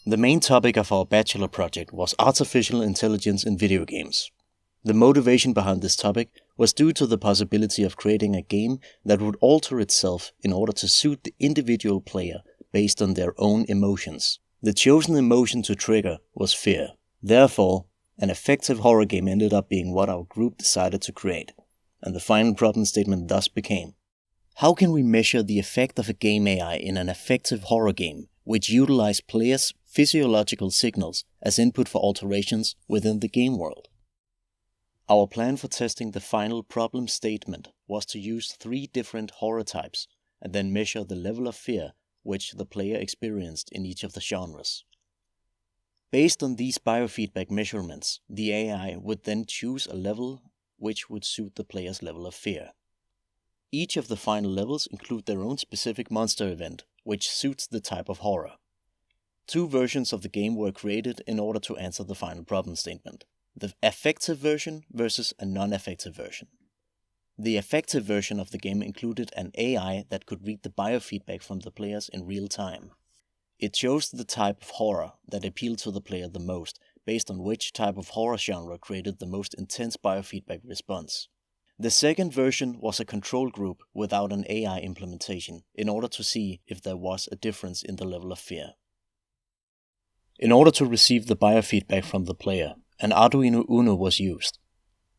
The main topic of our Bachelor project was artificial intelligence in video games. The motivation behind this topic was due to the possibility of creating a game that would alter itself in order to suit the individual player based on their own emotions. The chosen emotion to trigger was fear. Therefore, an affective horror game ended up being what our group decided to create, and the final problem statement thus became: how can we measure the effect of a game AI in an affective horror game which utilize players' physiological signals as input for alterations within the game world? Our plan for testing the final problem statement was to use 3 different horror types and then measure the level of fear which the player experienced in each of the genres. Based on these biofeedback measurements, the AI would then choose a level which would suit the player's level of fear. Each of the final levels include their own specific monster event, which suits the type of horror. 2 versions of the game were created in order to answer the final problem statement: the affective version versus a non-affective version. The affective version of the game included an AI that could read the biofeedback from the players in real time. It chose the type of horror that appealed to the player the most, based on which type of horror genre created the most intense biofeedback response. The second version was a control group without an AI implementation, in order to see if there was a difference in the level of fear. In order to receive the biofeedback from the player, an Arduino Uno was used.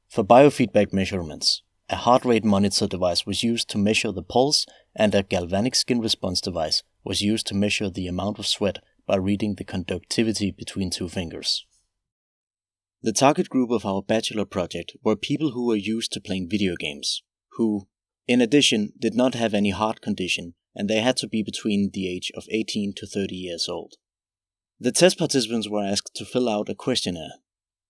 For biofeedback measurements, a heart rate monitor device was used to measure the pulse, and a galvanic skin response device was used to measure the amount of sweat by reading the conductivity between 2 fingers. The target group of our Bachelor project were people who were used to playing video games, who, in addition, did not have any heart condition, and they had to be between the age of 18 to 30 years old. The test participants were asked to fill out a questionnaire.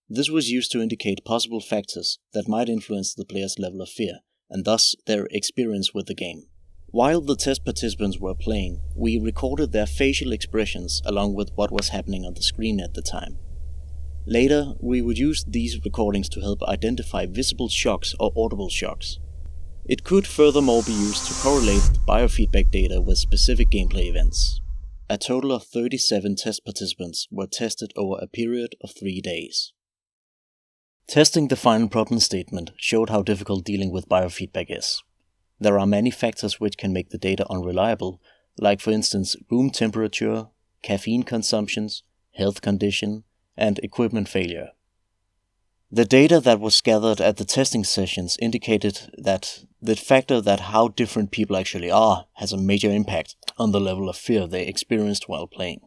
This was used to indicate possible factors that might influence the player's level of fear, and thus their experience with the game. While the test participants were playing, we recorded their facial expressions along with what was happening on the screen at the time. Later, we would use these recordings to help identify visible shocks or audible shocks. It could furthermore be used to correlate the biofeedback data with specific gameplay events. A total of 37 test participants were tested over a period of 3 days. Testing the final problem statement showed how difficult dealing with biofeedback is. There are many factors which can make the data unreliable, like for instance room temperature, caffeine consumptions, health condition, and equipment failure. The data that was gathered at the testing sessions indicated that the factor that how different people actually are has a major impact on the level of fear they experienced while playing.